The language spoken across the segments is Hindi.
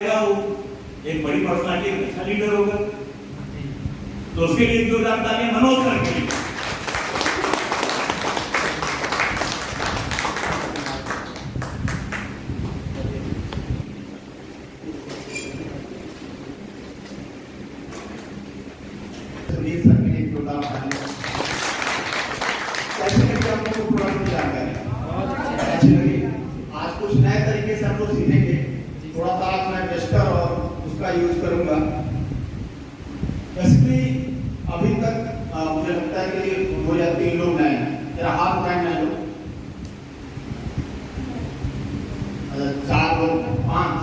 वो एक बड़ी पर्सनालिटी, एक अच्छा लीडर होगा, तो उसके लिए जोरदार तालियां मनोज सर के लिए। आज कुछ नए तरीके से हम लोग सीखेंगे, थोड़ा सा आज मैं वेस्टर और उसका यूज करूंगा। बेसिकली अभी तक मुझे लगता है कि 2 या 3 लोग नए हैं, तेरा हाथ उठाए नए लोग, 4 लोग, 5,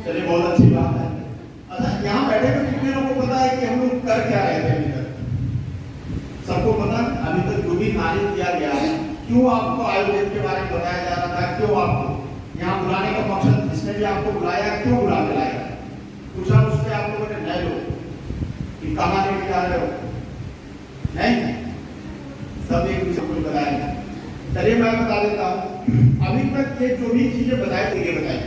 चलिए बहुत अच्छी बात है। अच्छा, यहाँ बैठे हुए कितने लोगों को पता है कि हम लोग कर क्या रहे थे अभी तक? सबको पता अभी तक जो भी कार्य किया गया है, क्यों आपको आयुर्वेद के बारे में बताया जा रहा था, क्यों आपको यहाँ बुलाने का मकसद, जिसने भी आपको बुलाया क्यों बुला के लाया, पूछा उससे आप लोगों ने नए लोग कि कहाँ लेके जा रहे हो? नहीं, सब एक दूसरे को बताएंगे। चलिए मैं बता देता हूँ, अभी तक ये जो भी चीजें बताई थी ये बताई,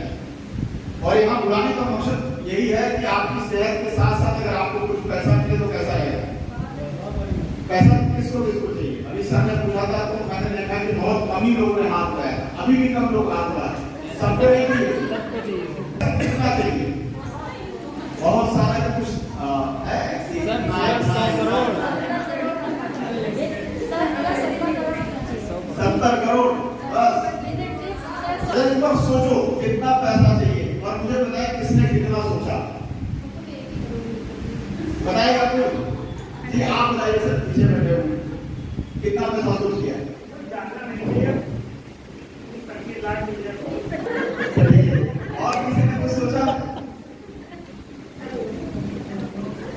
और यहाँ बुलाने का मकसद यही है कि आपकी सेहत के साथ साथ अगर आपको कुछ पैसा मिले तो कैसा रहेगा? पैसा किसको किसको चाहिए? अभी सर ने पूछा था तो मैंने देखा कि बहुत कम ही लोगों ने हाथ उठाया, अभी भी कम लोग हाथ उठाए, सबको एक ही कितना चाहिए? बहुत सारा कुछ है, 70 करोड़ बस। एक बार सोचो कितना पैसा चाहिए, और मुझे बताया किसने कितना सोचा, बताएगा कोई? जी आप बताइए सर, पीछे बैठे हुए कितना पैसा सोच किया? और किसी ने कुछ सोचा?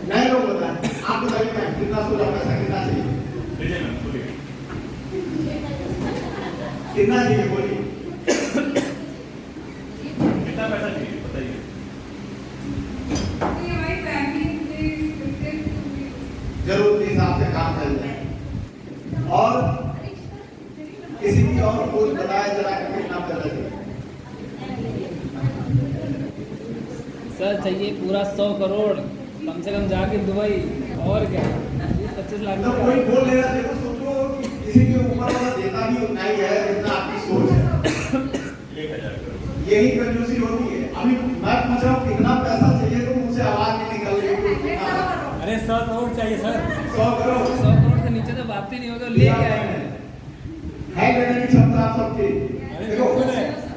नए लोग बताएं, आप बताइए मैं कितना सोचा, पैसा कितना चाहिए? कितना चाहिए बोलिए? कितना पैसा चाहिए बताइए? जरूरत के हिसाब से काम चल जाए। और किसी की और कुछ बताया जरा कितना पैसा चाहिए? सर चाहिए पूरा 100 करोड़ कम से कम जाके दुबई, और क्या 25 लाख। तो कोई बोल ले रहा, देखो सोचो कि किसी के ऊपर वाला देता भी उतना ही है जितना आपकी सोच है। 1000 करोड़ यही कंजूसी होती है। अभी मैं पूछ रहा हूँ कितना पैसा चाहिए, तो मुझसे आवाज नहीं निकल रही। अरे 100 करोड़ चाहिए सर। 100 करोड़ 100 करोड़ से नीचे तो बात ही नहीं होगा, ले क्या आएंगे? है लेने की क्षमता आप सबकी। देखो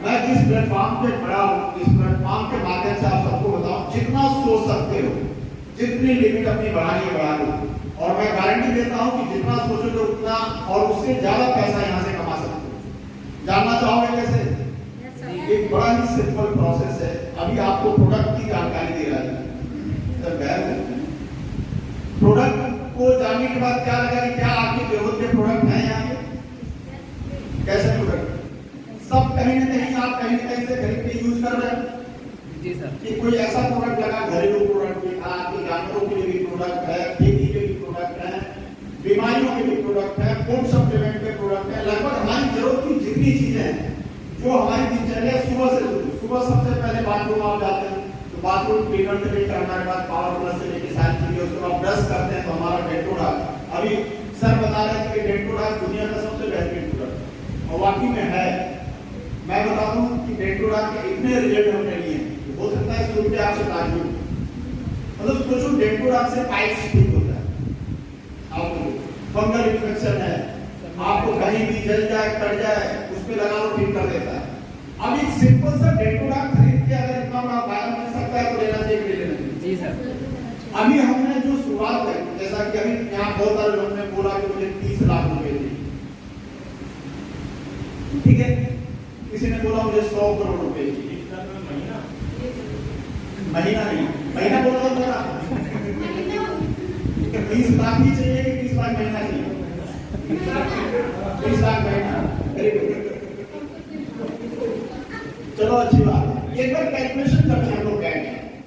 मैं जिस प्लेटफॉर्म पे खड़ा हूँ, इस प्लेटफॉर्म के माध्यम से आप सबको बताऊं, जितना सोच सकते हो, जितनी लिमिट अपनी बढ़ानी है बढ़ा लो, और मैं गारंटी देता हूँ कि जितना सोचोगे उतना और उससे ज्यादा पैसा यहाँ से कमा सकते हो। जानना चाहोगे कैसे? एक बड़ा ही सिंपल प्रोसेस है। अभी आपको प्रोडक्ट की जानकारी दे रहा है। प्रोडक्ट को जानने के बाद क्या लगा कि क्या आपकी जरूरत के प्रोडक्ट हैं यहाँ पे? कैसे प्रोडक्ट? सब कहीं ना कहीं आप कहीं ना कहीं से खरीद के यूज कर रहे हैं। जी सर। कि कोई ऐसा प्रोडक्ट लगा, घरेलू प्रोडक्ट भी, आपके जानवरों के लिए भी प्रोडक्ट है, खेती के भी प्रोडक्ट है, बीमारियों के भी प्रोडक्ट है, फूड सप्लीमेंट के प्रोडक्ट है। लगभग हमारी जरूरत की जितनी चीजें हैं जो हमारी दिनचर्या सुबह सबसे पहले बाथरूम आप जाते हैं तो बाथरूम क्लीनर से लेकर हमारे पास पावर प्लस से लेकर सारी चीजें, उसके बाद ब्रश करते हैं तो हमारा डेंटोडाक। अभी सर बता रहे थे कि डेंटोडाक दुनिया का सबसे बेहतरीन प्रोडक्ट, और वाकई में है। मैं बता दूं कि डेंटोडाक के इतने रिजल्ट हमने लिए हैं, हो सकता है सुन के आपसे ताज्जुब, मतलब सोचो डेंटोडाक से पाइल्स ठीक होता है, आपको फंगल इन्फेक्शन है, आपको कहीं भी जल जाए कट जाए उस पे लगा लो ठीक कर देता है। अब एक सिंपल सा डेंटोडाक खरीद के अगर इतना बड़ा फायदा मिल सकता है तो लेना चाहिए, लेना चाहिए। जी सर। अभी हमने जो शुरुआत की, जैसा कि अभी यहाँ बहुत सारे लोगों ने बोला कि मुझे 30 लाख रुपए चाहिए, ठीक है, किसी ने बोला मुझे 100 करोड़ रुपए चाहिए। महीना नहीं, महीना बोला था 30 लाख ही चाहिए कि 30 लाख महीना चाहिए? 30 लाख महीना, चलो अच्छी बात है। एक बार कैलकुलेशन करते हैं हम लोग बैठ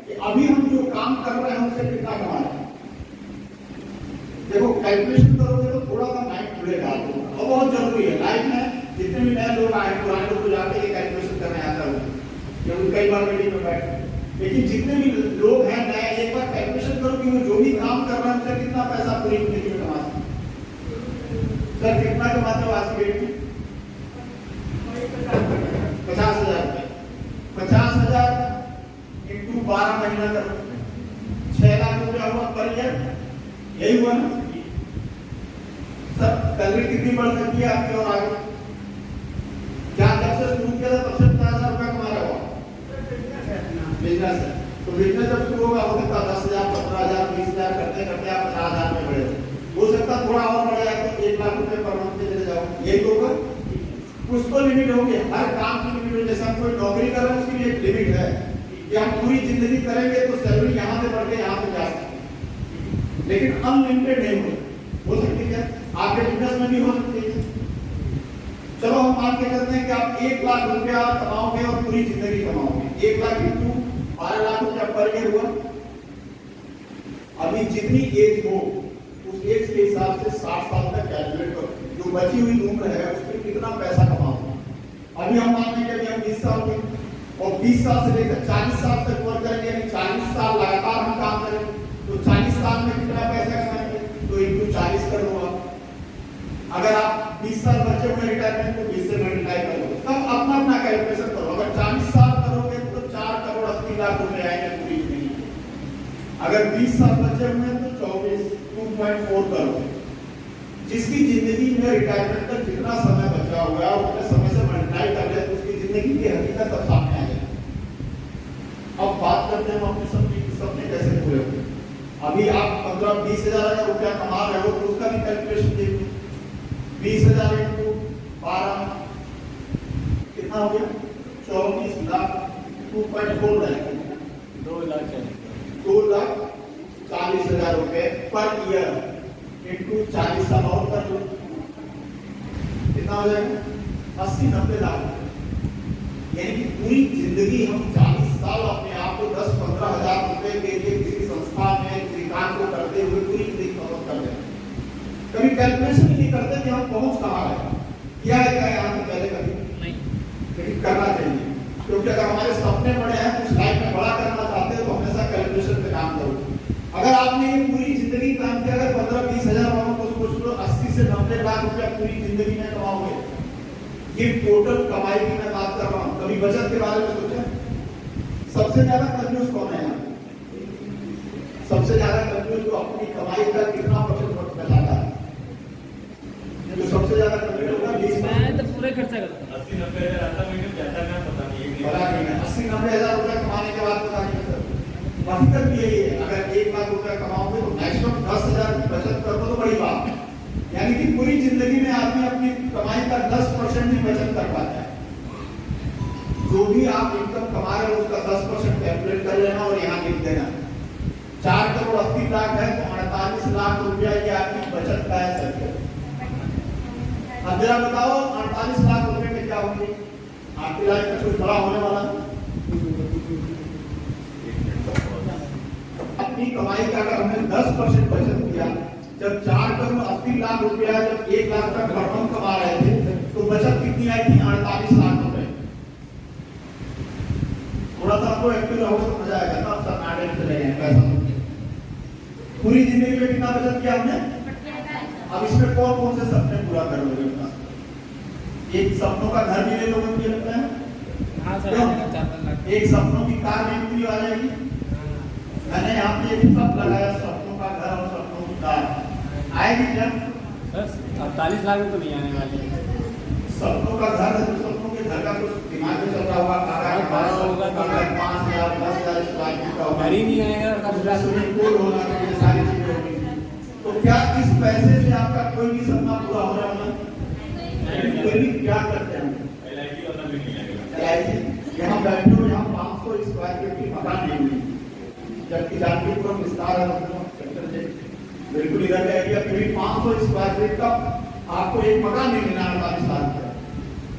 कि अभी हम जो काम कर रहे हैं उससे कितना कमा रहे हैं। देखो कैलकुलेशन करोगे तो थोड़ा सा माइंड खुलेगा, और बहुत जरूरी है लाइफ में। जितने भी नए लोग आए, पुराने लोग को जाके ये कैलकुलेशन करने आता है, जब कई बार मीटिंग में बैठ लेकिन जितने भी लोग हैं नए, एक बार कैलकुलेशन करो कि वो जो भी काम कर रहा है उससे कितना पैसा पूरी जिंदगी में कमा सकते हैं। सर कितना कमाते हो आज की डेट में? 50,000 रुपए। 50,000 इंटू 12 महीना करो, 6 लाख रुपया हुआ पर ईयर। यही हुआ ना सर? सैलरी कितनी बढ़ सकती है आपकी और आगे? क्या जब से शुरू किया था तब से 50,000 रुपया कमा रहा हुआ बिजनेस है। तो बिजनेस जब शुरू होगा हो सकता 10,000, 15,000, 20,000 करते करते आप 50,000 में बढ़े। हो सकता थोड़ा और बढ़ जाए तो 1 लाख रुपए पर मंथ चले जाओ। यही तो होगा। कुछ तो लिमिट होगी, हर काम की लिमिट होगी। जैसे हम कोई नौकरी कर रहे हैं उसकी भी एक लिमिट है कि हम पूरी जिंदगी करेंगे तो सैलरी यहाँ से बढ़ के यहाँ पे जा सकती है, लेकिन अनलिमिटेड नहीं हो सकती। क्या आपके बिजनेस में भी हो सकती है? चलो हम मान के चलते हैं कि आप 1 लाख रुपया कमाओगे और पूरी जिंदगी कमाओगे। 1 लाख इंटू 12 लाख रुपया पर ईयर हुआ। अभी जितनी एज हो उस एज के हिसाब से 60 साल तक कैलकुलेट करो, जो बची हुई उम्र है उस पर कितना पैसा कमाओगे। अभी हम मान लेंगे अभी हम 20 साल के, और 20 साल से लेकर 40 साल तक वर्क करेंगे, यानी 40 साल लगातार हम काम करेंगे, तो 40 साल में कितना पैसा कमाएंगे? तो इंटू 40 कर दो आप। अगर आप 20 साल बचे हुए रिटायरमेंट को 20 से मल्टीप्लाई कर दो, तब अपना अपना कैलकुलेशन करो। अगर 40 साल करोगे तो 4 करोड़ 80 लाख रुपए आएंगे पूरी जिंदगी। अगर 20 साल बचे हुए हैं तो 2.4 करोड़। जिसकी जिंदगी में रिटायरमेंट तक जितना समय बचा हुआ है उतने समय से मल्टीप्लाई कर ले तो उसकी जिंदगी की हकीकत तब सामने आ जाएगी। अब बात करते हैं हम अपने सपने कैसे पूरे होंगे। अभी आप 15-20 हजार रुपया कमा रहे हो तो उसका भी कैलकुलेशन देखिए। 20,000 इंटू 12 कितना हो गया? 24 लाख। 2.4 रहेगा 2,40,000 रुपए पर ईयर इंटू 40 साल और कर लो, कितना हो जाएगा? 80-90 लाख। यानी कि पूरी जिंदगी हम 40 साल अपने आप को 10-15 हजार रुपए के लिए किसी संस्था में किसी काम को करते हुए पूरी जिंदगी खत्म कर दें। कभी कैलकुलेशन ही नहीं करते कि हम पहुंच कहाँ रहे, किया है क्या यहाँ से पहले कभी नहीं, लेकिन करना चाहिए। क्योंकि अगर हमारे सपने बड़े हैं कुछ लाइफ में बड़ा करना चाहते हैं तो हमेशा कैलकुलेशन पे काम करो। अगर आपने ये पूरी जिंदगी काम किया, अगर 15-20 हजार वालों को सोच लो 80 से 90 लाख रुपया पूरी जिंदगी में कमाओगे। ये टोटल कमाई की मैं बात कर रहा हूँ। कभी बचत के बारे में सोचा? सबसे ज्यादा कंजूस कौन है यहाँ? सबसे ज्यादा कंजूस जो अपनी कमाई का कितना % बचाता है? जो सबसे ज्यादा कंजूस होगा 20। मैं तो पूरे खर्चा करता हूँ। 80-90 हजार आता महीने जाता क्या पता नहीं। बड़ा नहीं है 80-90 हजार रुपया कमाने के बाद पता नहीं सर। हकीकत भी यही है, अगर 1 लाख रुपया कमाओगे तो मैक्सिमम 10,000 की बचत कर दो तो बड़ी बात है। यानी कि पूरी जिंदगी में आदमी अपनी कमाई का 10% ही बचत कर पाता है। जो भी आप इनकम कमा रहे हो उसका 10% कैलकुलेट कर लेना और यहाँ लिख देना। 4 करोड़ 80 लाख है तो 48 लाख रुपया ये आपकी बचत का है सर। अब जरा बताओ 48 लाख रुपए में क्या होंगे? आपकी लाइफ में कुछ बड़ा होने वाला? अपनी कमाई का अगर हमने 10% बचत किया, जब 4 करोड़ 80 लाख रुपया जब 1 लाख तक घरम कमा रहे थे तो बचत कितनी आई थी? 48 लाख रुपए। थोड़ा सा आपको एक्टिव रहोगे तो मजा आएगा ना। सब नाटक चले गए पैसा। पूरी जिंदगी में कितना बचत किया हमने? अब इसमें कौन कौन से सपने पूरा कर लोगे? एक सपनों का घर भी ले लोगे मुझे लगता है। हाँ सर, 4-5 लाख। एक सपनों की कार भी पूरी आ जाएगी। मैंने यहाँ पे एक सब लगाया, सपनों का घर और सपनों की कार आएगी जब सर 48 लाख में तो नहीं आने वाली। सपनों का घर है तो सपनों के घर का कुछ दिमाग में चल रहा होगा। होगा 5,000 10,000 स्क्वायर फीट का होगा, घर ही नहीं आएगा। स्विमिंग पूल होगा, ये सारी चीजें होगी। तो क्या इस पैसे से आपका कोई भी सपना पूरा हो रहा है? कोई भी क्या करते हैं? LIG वाला भी नहीं लगेगा। यहाँ बैठे हो, यहाँ 500 स्क्वायर फीट की मकान नहीं मिली, जबकि जानकीपुरम विस्तार है बिल्कुल इधर का एरिया, फिर भी 500 स्क्वायर फीट का आपको एक मकान नहीं मिलना 48 लाख का।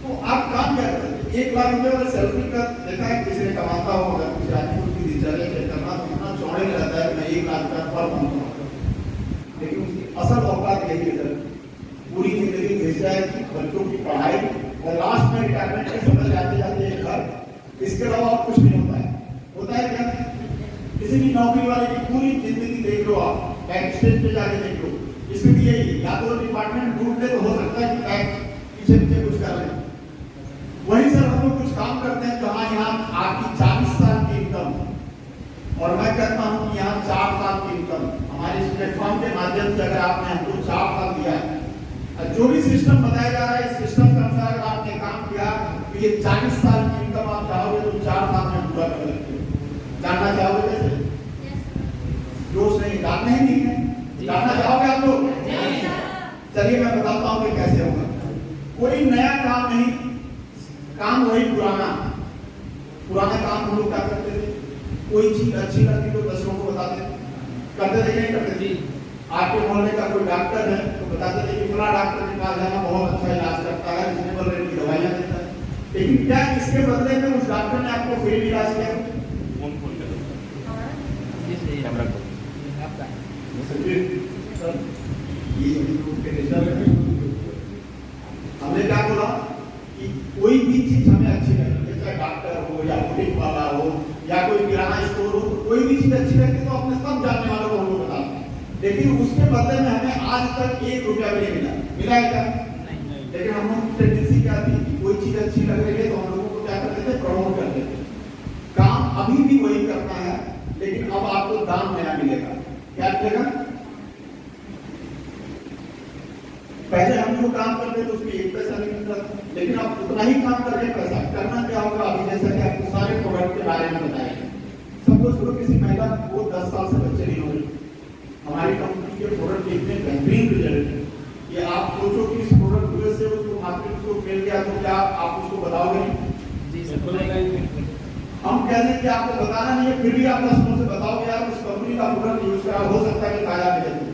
तो आप काम क्या करते हैं? 1 लाख रुपए वाला सैलरी का देखा है किसी ने कमाता हो, अगर कुछ राजनीति की दिनचर्या चेक करना तो इतना चौड़े में रहता है मैं 1 लाख रुपया पर मंथ कमाता हूं। लेकिन उसकी असल औकात यही है सर, पूरी जिंदगी घिस जाएगी बच्चों की पढ़ाई और लास्ट में रिटायरमेंट के समय जाते जाते एक घर, इसके अलावा कुछ नहीं होता है। होता है क्या? स्टेज पे जाके देख लो, इसमें भी यही या तो डिपार्टमेंट ढूंढ ले तो हो सकता है कि बैक पीछे पीछे कुछ कर ले। वही सर हम लोग कुछ काम करते हैं जहाँ यहाँ आपकी 40 साल की इनकम और मैं कहता हूँ कि यहाँ 4 साल की इनकम हमारे इस प्लेटफॉर्म के माध्यम से अगर आपने हमको 4 साल दिया है, जो भी सिस्टम बताया जा रहा है इस सिस्टम के अनुसार अगर आपने काम किया तो ये 40 साल की इनकम आप चाहोगे तो 4 साल में पूरा कर सकते हो। जानना चाहोगे कैसे? जोश नहीं, जानना ही नहीं है, जानना चाहोगे आप लोग? चलिए मैं बताता हूँ कि कैसे होगा। कोई नया काम नहीं, काम वही पुराना काम हम लोग क्या करते थे, कोई चीज अच्छी लगती तो दूसरों को बताते करते थे नहीं करते थे। आपके मोहल्ले का कोई डॉक्टर है तो बताते थे कि फला डॉक्टर के पास जाना बहुत अच्छा इलाज करता है, रिजनेबल रेट की दवाइयां देता है। लेकिन क्या इसके बदले में उस डॉक्टर ने आपको फ्री इलाज किया? हमने क्या बोला कि कोई भी चीज हमें अच्छी लगती है, चाहे डॉक्टर हो या बुटीक वाला हो या कोई किराना स्टोर हो, तो कोई भी चीज अच्छी लगती है तो अपने सब जानने वालों को हम लोग बताते हैं। लेकिन उसके बदले में हमें आज तक 1 रुपया भी नहीं मिला है क्या? लेकिन हम लोग की टेंडेंसी क्या थी कि कोई चीज अच्छी लग रही है तो हम लोगों को क्या करते थे, प्रमोट करते थे। काम अभी भी वही करना है, लेकिन अब आपको दाम नया मिलेगा। क्या मिलेगा? पहले हम जो काम करते थे उसमें 1 पैसा नहीं मिलता था, लेकिन अब उतना ही काम करके पैसा करना क्या होगा। अभी जैसा कि आपको सारे प्रोडक्ट के बारे में बताया, सपोज करो किसी महिला को 10 साल से बच्चे नहीं हो रहे, हमारी कंपनी के प्रोडक्ट इतने बेहतरीन रिजल्ट है, ये आप सोचो कि इस प्रोडक्ट की वजह से उसको मार्केट को मिल गया तो क्या आप उसको बताओगे? जी सर, हम कह दें कि आपको बताना नहीं है, फिर भी आप कस्टमर से बताओगे यार उस कंपनी का प्रोडक्ट यूज करा, हो सकता है कि फायदा मिले।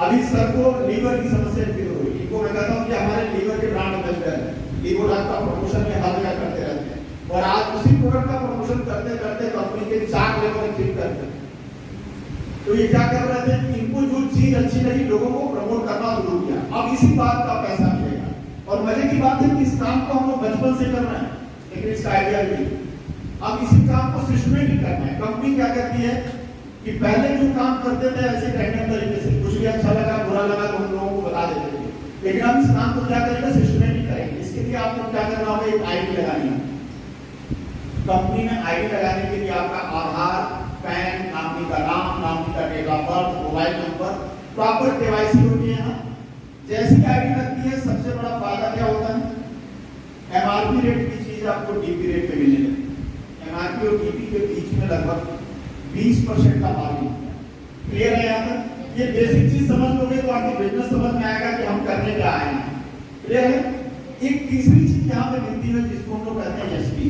अभी सर को लीवर की समस्या फील हो रही है, इनको मैं कहता हूँ कि हमारे लीवर के ब्रांड एम्बेसडर है, लीवर का प्रमोशन में हर जगह करते रहते हैं और आज उसी प्रोडक्ट का प्रमोशन करते करते कंपनी के 4 लेवल अचीव करते हैं। तो ये क्या कर रहे थे, इनको जो चीज अच्छी लगी लोगों को प्रमोट करना शुरू किया। अब इसी बात का पैसा मिलेगा और मजे की बात है कि इस काम को हम लोग बचपन से कर रहे हैं, लेकिन इसका आइडिया नहीं। अब इसी काम को सिस्टमेटिक करना है। कंपनी क्या करती है कि पहले जो काम करते थे ऐसे रैंडम तरीके से, कुछ भी अच्छा लगा बुरा लगा तो हम लोगों को बता देते थे, लेकिन हम इस काम को क्या करेंगे, सिस्टमेटिक करेंगे। इसके लिए आपको क्या करना होगा, एक आईडी लगानी है। कंपनी में आईडी लगाने के लिए आपका आधार, पैन, कंपनी का नाम, कंपनी का date of birth, mobile number, proper KYC होती है। जैसी आईडी लगती है सबसे बड़ा फायदा क्या होता है, एमआरपी रेट की चीज आपको डीपी रेट पे मिलने लगती है। एमआरपी और डीपी के बीच में लगभग 20% का मार्जिन। क्लियर है यहाँ तक? ये बेसिक चीज समझ लोगे तो आपको बिजनेस समझ में आएगा कि हम करने क्या आए हैं। क्लियर है? एक तीसरी चीज यहाँ पे मिलती है जिसको हम लोग कहते हैं एसपी।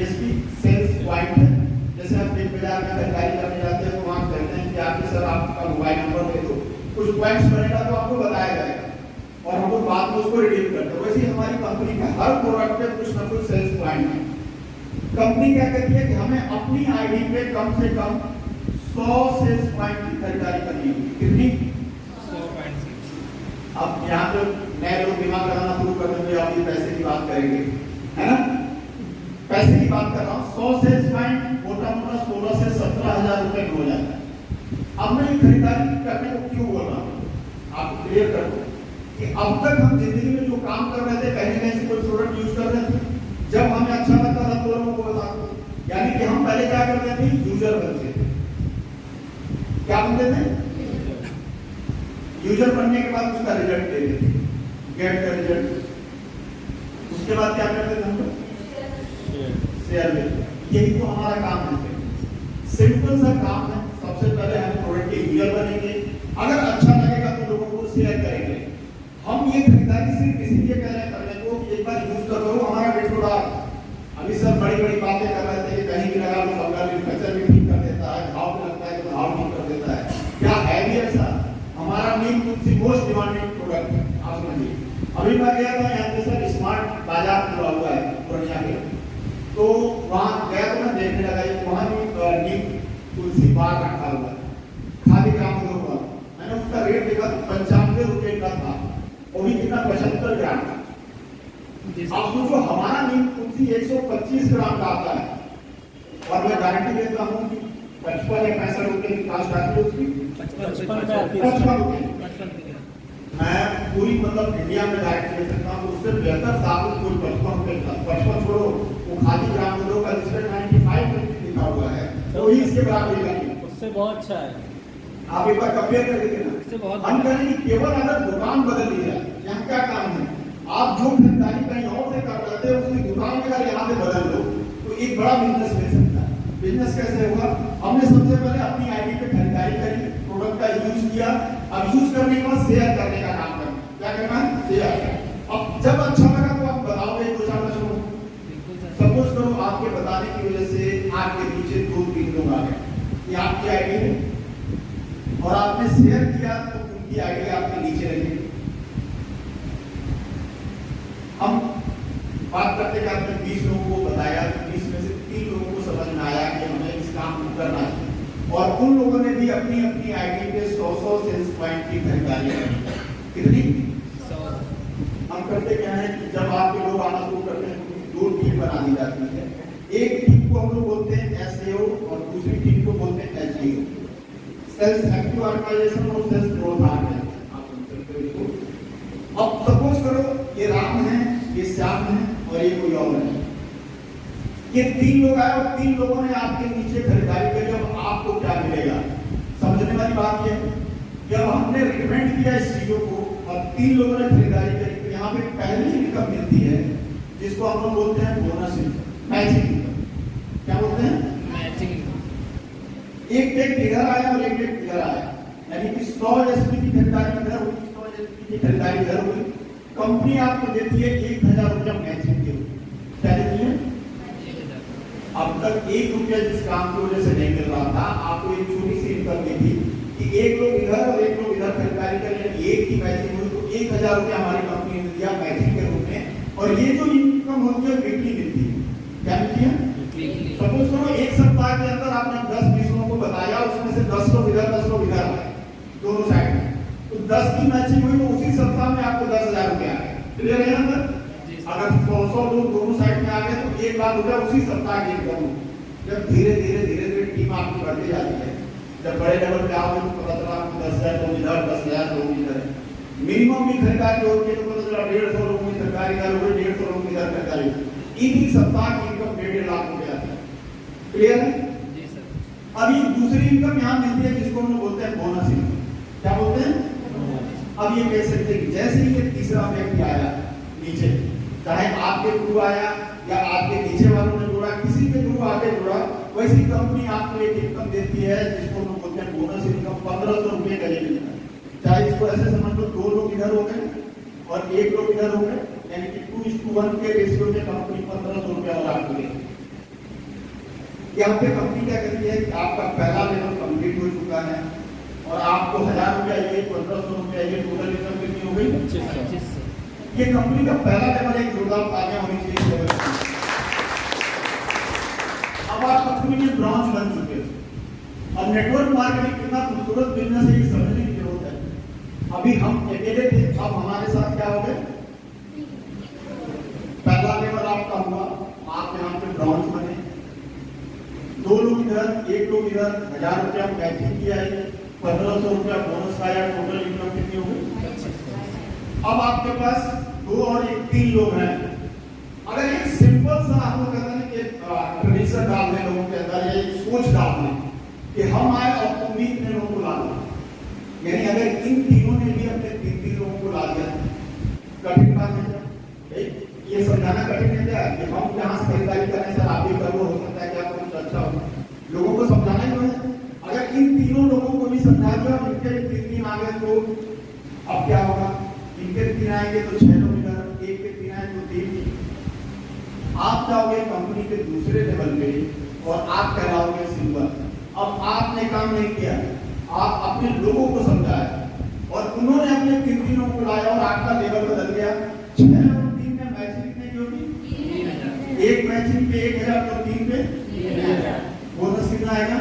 एसपी सेल्स पॉइंट है। जैसे आप एक बाजार में खरीदारी करने जाते हैं तो वहाँ कहते हैं कि आपके सर आपका मोबाइल नंबर दे दो, कुछ पॉइंट्स बनेगा तो आपको बताया जाएगा और हम लोग बाद में उसको रिडीम करते हैं। वैसे ही हमारी कंपनी का हर प्रोडक्ट पे कुछ ना कुछ सेल्स पॉइंट है। कंपनी क्या कहती है कि हमें अपनी आईडी पे कम से कम 100 सेल्स पॉइंट की खरीदारी करनी होगी। कितनी? 100 पॉइंट। अब यहाँ पे नए लोग दिमाग लगाना शुरू कर देंगे, अभी पैसे की बात करेंगे, है ना? पैसे की बात कर रहा हूँ। 100 सेल्स पॉइंट मोटा मोटा 16 से 17,000 रुपए हो जाता है। अब मैं खरीदारी करने को क्यों बोल रहा हूँ, आपको क्लियर कर दूं कि अब तक हम जिंदगी में जो काम कर रहे थे, कहीं कहीं से कोई प्रोडक्ट यूज कर रहे थे, जब हमें अच्छा लगता था तो लोगों को बताते, यानी कि हम पहले क्या करते थे, यूजर बनते थे। क्या बनते थे? यूजर बनने के बाद उसका रिजल्ट लेते थे, गेट का रिजल्ट। उसके बाद क्या करते थे हम लोग, शेयर लेते। यही तो हमारा काम है। सिंपल सा काम है। सबसे पहले हम प्रोडक्ट के यूजर बनेंगे, अगर अच्छा लगेगा तो लोगों को शेयर करेंगे। हम ये खरीदारी सिर्फ इसीलिए कर रहे हैं करने को कि एक बार यूज कर लो हमारा वेट प्रोडक्ट। अभी सब बड़ी बड़ी बातें कर रहे थे, कहीं भी लगा लो फंगल इन्फेक्शन भी ठीक कर देता है, घाव पे लगता है तो घाव ठीक कर देता है। क्या है भी ऐसा? हमारा नीम तुलसी मोस्ट डिमांडेड प्रोडक्ट है, आप समझिए। अभी मैं गया था यहाँ पे सर स्मार्ट बाजार खुला हुआ है पूर्णिया में, तो वहाँ गया तो मैं देखने लगा वहाँ भी नीम तुलसी बाग रखा हुआ है, खादी ग्राम हुआ। मैंने उसका रेट देखा तो 95 रुपए का था, वो भी कितना 75 ग्राम का। अब सोचो हमारा नीम तुलसी 125 ग्राम का आता है और मैं गारंटी देता हूँ कि 55 या 65 रुपए की कास्ट आती है उसकी, 55 पे आती है। 55 रुपये। 55 पे। मैं पूरी मतलब इंडिया में गारंटी दे सकता हूँ उससे बेहतर साबुन कोई 55 रुपये का, 55 छोड़ो वो खादी ग्राम लोग का जिसमें 95 रुपये लिखा हुआ है तो ही इसके बराबर का नहीं। उससे बहुत अच्छा है। आप एक बार कंपेयर कर लीजिए इससे ना। बहुत हम कहें कि केवल अगर दुकान बदल दी जाए, यहाँ क्या काम है, आप जो खरीदारी कहीं और से कर रहे थे उसकी दुकान अगर यहाँ पे बदल दो तो एक बड़ा बिजनेस मिल सकता है। बिजनेस कैसे होगा? हमने सबसे पहले अपनी आईडी पे खरीदारी करी, प्रोडक्ट का यूज किया, अब यूज करने के बाद शेयर करने का काम करना। क्या करना है? शेयर। अब जब अच्छा लगा तो आप बताओगे दो चार लोगों को। बिल्कुल सर। सपोज करो आपके बताने की वजह से आपके नीचे 2-3 लोग आ गए, ये आपकी आईडी है और आपने शेयर किया तो उनकी आईडी आपके नीचे रहेगी। हम बात करते कि आपने 20 लोगों को बताया, 20 में से 3 लोगों को समझ में आया कि हमें इस काम को करना चाहिए और उन लोगों ने भी अपनी अपनी आईडी पे 100 सेल्स पॉइंट की खरीदारी की। कितनी? 100। हम करते क्या है कि जब आपके लोग आना शुरू करते हैं तो 2 टीम बना दी जाती है। एक टीम को हम लोग बोलते हैं एसएओ और दूसरी टीम को बोलते हैं एसईओ, सेल्स एक्टिव ऑर्गेनाइजेशन और सेल्स ग्रोथ ऑर्गेनाइजेशन। आप समझ सकते हो इसको। अब सपोज करो ये राम है, ये श्याम है और ये कोई और है। ये 3 लोग आए और 3 लोगों ने आपके नीचे खरीदारी करी। अब आपको क्या मिलेगा? समझने वाली बात ये है, जब हमने रिकमेंड किया इस चीजों को और 3 लोगों ने खरीदारी करी तो यहाँ पे पहली इनकम मिलती है जिसको हम लोग बोलते हैं बोनस इनकम, मैचिंग इनकम। क्या बोलते हैं? मैचिंग। एक व्यक्ति इधर आया और एक व्यक्ति इधर आया, यानी कि 100 एसपी की खरीदारी इधर हुई, 100 एसपी की खरीदारी इधर हुई। कंपनी आपको देती है 1000 रुपया मैचिंग के रूप में। क्या देती है? अब तक 1 रुपया जिस काम की वजह से नहीं मिल रहा था, आपको एक छोटी सी इनकम दी थी कि एक लोग इधर और एक लोग इधर खरीदारी करें, एक की मैचिंग हुई तो 1000 रुपया हमारी कंपनी ने दिया मैचिंग के रूप में। और ये जो इनकम होती है वीकली मिलती है। क्या मिलती है? सपोज करो एक सप्ताह के अंदर आपने 10-20 लोगों को बताया, उसमें से 10 लोग इधर 10 लोग इधर आए, दोनों साइड में, तो 10 की मैचिंग हुई तो उसी सप्ताह में आपको 10,000 रुपया आए। क्लियर है ना? अगर 100 लोग दोनों साइड में आ गए तो 1 लाख रुपया उसी सप्ताह की इनकम होगी। जब धीरे धीरे टीम आपकी बढ़ती जाती है, जब बड़े लेवल पे आओगे तो पता चला आपको 10,000 लोग इधर 10,000 लोग इधर। मिनिमम भी खरीदारी होती है तो पता चला 150 लोगों की खरीदारी इधर हो गई, 150 लोगों की इधर खरीदारी। एक सप्ताह की इनकम 1.5 लाख रुपया आती है। क्लियर है? जी सर। अब ये दूसरी इनकम यहाँ मिलती है जिसको हम बोलते हैं बोनस इनकम। क्या बोलते हैं? अब ये कह सकते हैं कि जैसे ही ये तीसरा व्यक्ति आया नीचे, चाहे आपके थ्रू आया या आपके नीचे वालों ने जोड़ा, किसी के थ्रू आके जुड़ा, वैसी कंपनी आपको एक इनकम देती है जिसको हम बोलते हैं बोनस इनकम। 1500 रुपये का ये मिलता है। चाहे इसको ऐसे समझ लो 2 लोग इधर हो गए और 1 लोग इधर हो गए, यानी कि 2:1 के रेशियो में कंपनी 1500 रुपया और आपको देती है। यहाँ पे कंपनी क्या करती है कि आपका पहला लेवल कंप्लीट हो चुका है और आपको 1000 रुपया ये 1500 रुपया ये टोटल इनकम कितनी हो गई? 25। ये कंपनी का पहला लेवल। एक जोरदार तालियां होनी चाहिए लेवल। अब आप कंपनी में ब्रांच बन चुके हो। अब नेटवर्क मार्केटिंग कितना खूबसूरत बिजनेस है ये समझने की जरूरत है। अभी हम अकेले थे, अब हमारे साथ क्या हो गए? पहला लेवल आपका हुआ, आप यहाँ पे ब्रांच बने, 2 लोग इधर 1 लोग इधर, 1000 रुपया मैचिंग किया है, 1500 रुपया बोनस आया, टोटल इनकम कितनी हो गई? अब आपके पास 2 और 1 3 लोग हैं। अगर एक सिंपल सा हम लोग कहते हैं कि ट्रेडिशन डाल दें लोगों के अंदर, या एक सोच डाल दें कि हम आए और तुम भी इतने लोगों को ला दो, यानी अगर इन तीनों ने भी अपने 3 लोगों को ला दिया, कठिन बात है। ये समझाना कठिन है क्या कि हम जहाँ से खरीदारी करें सर आप भी करो, हो सकता है कि आपको कुछ अच्छा हो, लोगों को समझाना ही है। अगर इन तीनों लोगों को भी समझा दिया और इनके 3 आ गए तो अब क्या होगा? इनके 3 आएंगे तो 6 लोग इधर, 1 के 3 आए तो 3। आप जाओगे कंपनी के दूसरे लेवल पे और आप कहलाओगे सिल्वर। अब आपने काम नहीं किया, आप अपने लोगों को समझाया और उन्होंने अपने 3 लोगों को लाया और आपका लेवल बदल गया। 6 और 3 में मैचिंग कितने की होगी? 1 मैचिंग पे 1000 तो 3 पे 3000। बोनस कितना आएगा?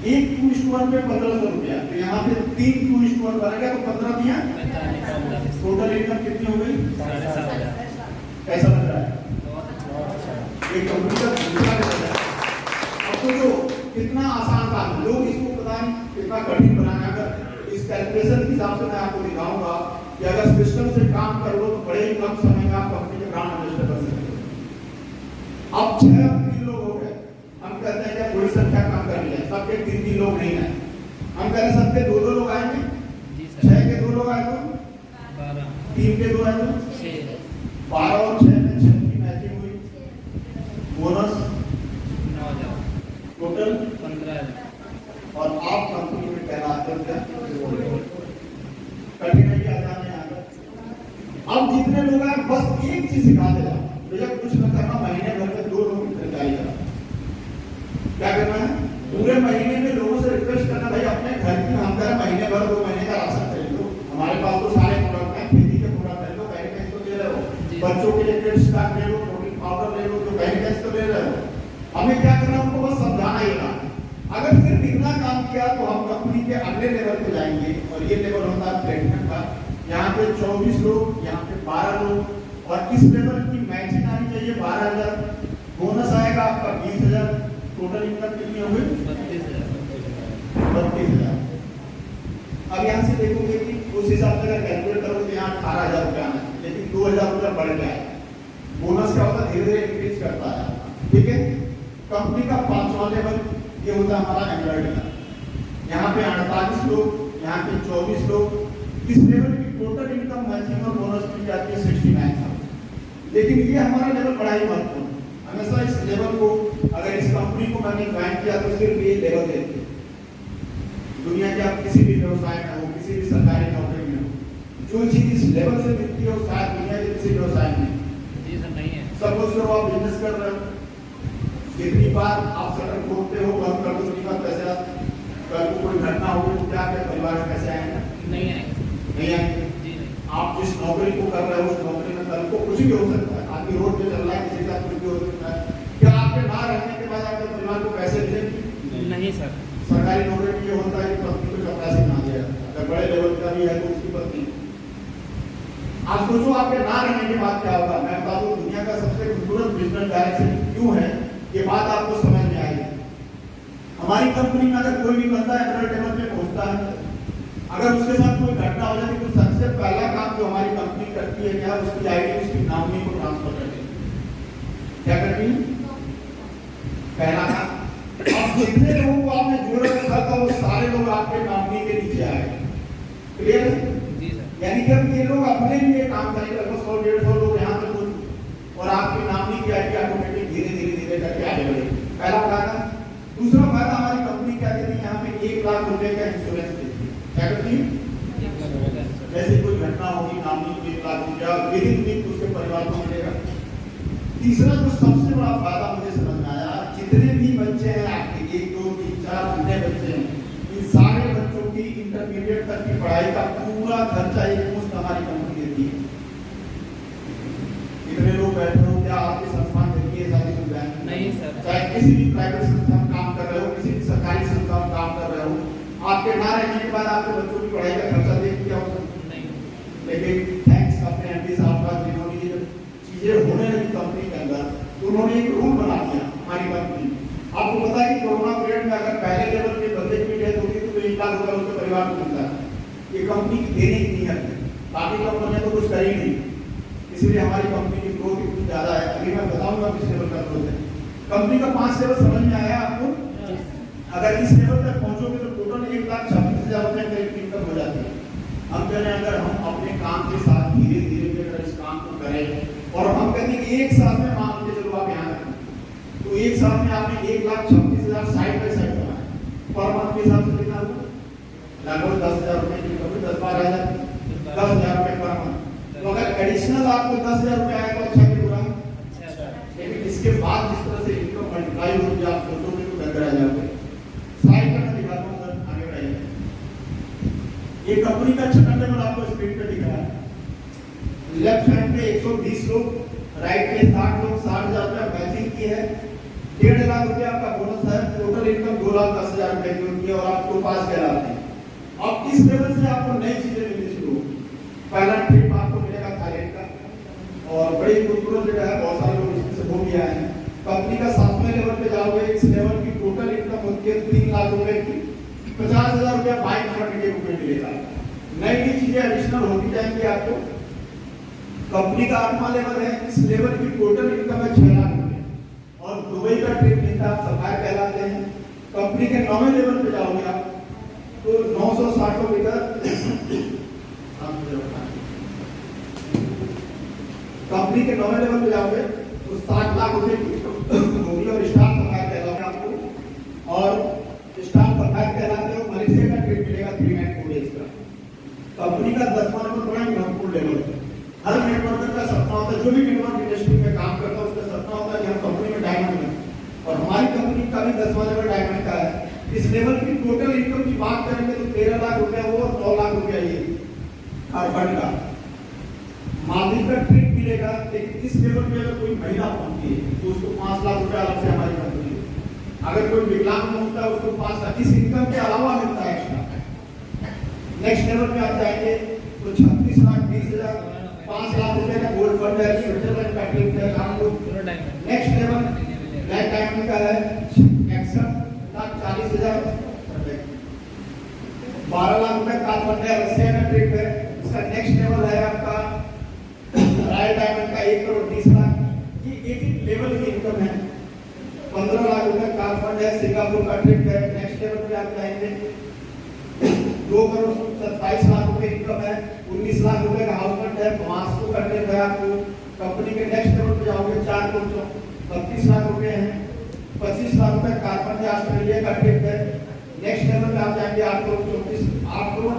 1 2:1 पे 1500 रुपया। तो यहाँ पे 3 2:1 बनेगा तो 15 दिया, टोटल इनकम कितनी हो गई? 7,500। कैसा लग रहा है? एक कंपनी का दूसरा लेवल है। अब तो जो कितना आसान काम, लोग इसको पता नहीं कितना कैलकुलेशन के हिसाब से मैं आपको दिखाऊंगा कि अगर सिस्टम से काम कर लो तो बड़े ही कम समय में आप कंपनी के ब्रांड एम्बेसडर बन सकते हो। अब 6 3 लोग हो गए, हम कहते हैं कि थोड़ी संख्या कम कर लिया, सबके 3 लोग नहीं है, हम कह रहे हैं सबके 2 लोग आएंगे। जी सर। 6 के 2 लोग आए तो 12 3 के 2 आए तो 6 12 और 6 में 6 की मैचिंग हुई, बोनस 9,000 टोटल 15,000। और आप कंपनी में कहलाते हो क्या? कठिनाई आ जाने यहाँ पर। अब जितने लोग हैं बस एक चीज सिखा देगा, भैया कुछ न करना, महीने भर में 2 लोग की खरीदारी करा। क्या करना है? पूरे महीने में लोगों से रिक्वेस्ट करना, भाई अपने घर की हम करें महीने भर 2 महीने का राशन खरीद लो, हमारे पास तो सारे प्रोडक्ट हैं, खेती के प्रोडक्ट ले लो, कहीं कहीं तो ले रहे हो, बच्चों के लिए किड्स स्टार्ट ले लो, प्रोटीन पाउडर ले लो, जो कहीं कहीं तो ले रहे हो। हमें क्या करना, उनको बस समझाना ही था। अगर सिर्फ इतना काम किया तो हम कंपनी के अगले लेवल पे जाएंगे, और ये लेवल होता है प्लेटिनम का। यहाँ पे 24 लोग, यहाँ पे 12 लोग, और इस लेवल की मैचिंग आनी चाहिए 12,000, बोनस आएगा आपका 20,000, टोटल इनकम कितनी होगी? 32,000। अब यहाँ से देखोगे कि उस हिसाब से अगर कैलकुलेट करोगे तो यहाँ 18,000 रुपया आना है, लेकिन 2,000 रुपया बढ़ गया है। बोनस क्या होता है, धीरे धीरे इंक्रीज करता है, ठीक है। कंपनी का 5वां लेवल ये होता है हमारा एम्प्लॉयड का। यहाँ पे 48 लोग, यहाँ पे 24 लोग, इस लेवल की टोटल इनकम मैचिंग और बोनस मिल जाती है 69,000। लेकिन ये हमारा लेवल बड़ा ही महत्वपूर्ण, हमेशा इस लेवल को, अगर इस कंपनी को मैंने ज्वाइन किया तो सिर्फ ये लेवल देती है। दुनिया के आप किसी भी व्यवसाय में हो, किसी भी सरकारी नौकरी में हो, जो चीज इस लेवल से मिलती है वो शायद दुनिया के किसी व्यवसाय में नहीं है। सपोज करो आप बिजनेस कर रहे हो, कितनी बार आप शटर खोलते हो, बंद कर दो, कितनी बार पैसे आते, कल को कोई घटना होगी तो क्या आपके परिवार में पैसे आएंगे? नहीं आएंगे। नहीं आएंगे। जी नहीं। आप जिस नौकरी को कर रहे हो उस नौकरी में कल को कुछ भी हो सकता है, आदमी रोड पे चल रहा है, किसी का कुछ भी हो सकता है। क्या आपके ना रहने के बाद आपके परिवार को पैसे मिलेंगे? नहीं सर। सरकारी नौकरी में ये होता है कि पत्नी को पैसे ना दिया, अगर बड़े लेवल का भी है तो उसकी पत्नी। आप सोचो आपके ना रहने के बाद क्या होगा। मैं बता दूं, दुनिया का सबसे खूबसूरत बिजनेस डायरेक्शन क्यों है, ये बात आपको समझ में आएगी। हमारी कंपनी में अगर कोई भी बंदा एम्प्लॉय टेबल पे पहुंचता है, अगर उसके साथ कोई घटना हो जाती है तो सबसे पहला काम जो हमारी कंपनी करती है क्या, उसकी आईडी उसकी नॉमिनी को ट्रांसफर करती है। क्या करती है? पहला काम। अब जितने लोगों को आपने जोड़ रखा था वो सारे लोग आपके नॉमिनी के नीचे आए। क्लियर है? जी सर। यानी कि अब ये लोग अपने लिए काम करेंगे, लगभग 100-150 लोग यहाँ तक हो, और आपकी नॉमिनी की आईडी ऑटोमेटिक धीरे धीरे धीरे करके आगे बढ़ेगी। पहला फायदा। दूसरा फायदा, हमारी कंपनी क्या देती है, यहाँ पे 1 लाख रुपए का इंश्योरेंस देती है। क्या करती है? जैसे कोई घटना होगी, नॉमिनी को 1 लाख रुपया विद इन वीक उसके परिवार को मिलेगा। तीसरा जो सबसे बड़ा फायदा मुझे समझ में आया, जितने भी बच्चे हैं आपके, 1 2 3 4 जितने बच्चे हैं, इन सारे बच्चों की इंटरमीडिएट तक की पढ़ाई का पूरा खर्चा एक मुश्त हमारी कंपनी देती है। इतने लोग बैठे हो, क्या आपके संस्थान देती है सारी सुविधाएं? नहीं सर। चाहे किसी भी प्राइवेट संस्था में काम कर रहे हो, किसी भी सरकारी संस्था में काम कर रहे हो, आपके ना रहने के बाद आपके बच्चों की पढ़ाई का खर्चा देती है नहीं। लेकिन थैंक्स अपने एमडी साहब का, जिन्होंने ये चीजें होने लगी कंपनी के अंदर, तो उन्होंने एक रूल बना दिया हमारी कंपनी। आपको पता है कि कोरोना पीरियड में अगर पहले लेवल के बंदे की डेथ होती है तो 1 लाख रुपया उसके परिवार को मिलता है। ये कंपनी की देने की नीयत है, बाकी कंपनियां तो कुछ करी नहीं, इसलिए हमारी कंपनी की ग्रोथ इतनी ज्यादा है। अभी मैं बताऊंगा किस लेवल का ग्रोथ है। कंपनी का 5 लेवल समझ में आया आपको? अगर इस लेवल तक पहुंचोगे तो टोटल 1,26,000 रुपए की इनकम हो जाती है। हम कह रहे हैं अगर हम अपने काम के साथ धीरे धीरे अगर इस काम को करें, और हम कहते हैं कि एक साल में मान के चलो आप यहाँ रखें, तो एक साल में आपने 1,26,000 साइड बाय साइड कमाए, पर मंथ के हिसाब से कितना होगा? लगभग 10,000 रुपए की इनकम, 10-12,000, 10,000 रुपए पर मंथ। तो अगर एडिशनल आपको 10,000 रुपए आए तो अच्छा भी बुरा, लेकिन इसके बाद जिस तरह से इनकम मल्टीप्लाई होगी आप सोचोगे तो डर रह जाओगे। साइड पर मैं दिखाता हूँ सर, आगे बढ़ाइए। ये कंपनी का 6वां लेवल आपको स्क्रीन पे दिख रहा है। लेफ्ट हैंड पे 120 लोग, राइट पे 60 लोग, 60,000 रुपया मैचिंग की है, 1.5 लाख रुपया आपका बोनस है, टोटल इनकम 2,10,000 रुपए की होती है, और आपको पास कहलाते हैं। अब इस लेवल से आपको नई चीजें मिलनी शुरू होगी। पहला ट्रिप आपको मिलेगा थाईलैंड का, और बड़ी खूबसूरत जगह है, बहुत सारे लोग इसमें से हो भी आए हैं। कंपनी का 7वें लेवल पे जाओगे, इस लेवल की टोटल इनकम होती है 3 लाख रुपए की, 50,000 रुपया बाइक खरीदने के रूप में मिलेगा। नई नई चीजें एडिशनल होती जाएंगी आपको। कंपनी का 8वां लेवल है, इस लेवल की टोटल इनकम है 6 लाख रुपए और दुबई का ट्रिप लेता आप सफायर कहलाते हैं। कंपनी के 9वें लेवल पे जाओगे आप तो 960 मीटर कंपनी के 9वें लेवल पे जाओगे तो 60 लाख रुपए की होगी और स्टार सफायर कहलाओगे आपको। और स्टार सफायर कहलाते हो मलेशिया का ट्रिप मिलेगा 3 नाइट 4 डेज का। कंपनी का 10वां नंबर बड़ा महत्वपूर्ण लेवल है। हर नेटवर्कर का सपना होता है, जो भी नेटवर्क इंडस्ट्री में काम करता है उसका सपना होता है कि हम कंपनी में डायमंड में, और हमारी कंपनी का भी 10वां लेवल डायमंड का है। इस लेवल की टोटल इनकम की बात करेंगे तो 13 लाख रुपया वो और 9 लाख रुपया ये झारखंड का। मालदीव का ट्रिप मिलेगा, लेकिन इस लेवल पे अगर कोई महिला पहुंचती है तो उसको 5 लाख रुपया अलग से हमारी कंपनी है। अगर कोई विकलांग पहुंचता है उसको 5 लाख इस इनकम के अलावा मिलता है एक्स्ट्रा। नेक्स्ट लेवल पे आप जाएंगे तो 36 लाख 20 हजार 5 लाख रुपए का गोल्ड फंड है, स्विट्जरलैंड का ट्रिप है आपको। नेक्स्ट लेवल ब्लैक डायमंड का है 61,40,000 12 लाख रुपए का फंड है, रशिया का ट्रिप है। इसका नेक्स्ट लेवल है आपका रॉयल डायमंड का 1 करोड़ 20 लाख। ये एक लेवल की इनकम है। 15 लाख रुपए का फंड है, सिंगापुर का ट्रिप है। नेक्स्ट लेवल पे आप जाएंगे 2 करोड़ 27 लाख रुपए इनकम है, 19 लाख रुपए का हाउस फंड है, मास्को का ट्रिप है आपको। कंपनी के नेक्स्ट लेवल पे जाओगे 4 करोड़ 32 लाख रुपए हैं, 25 लाख रुपए कार्बन है, ऑस्ट्रेलिया का ट्रिप है। नेक्स्ट लेवल पे आप जाएंगे 8 करोड़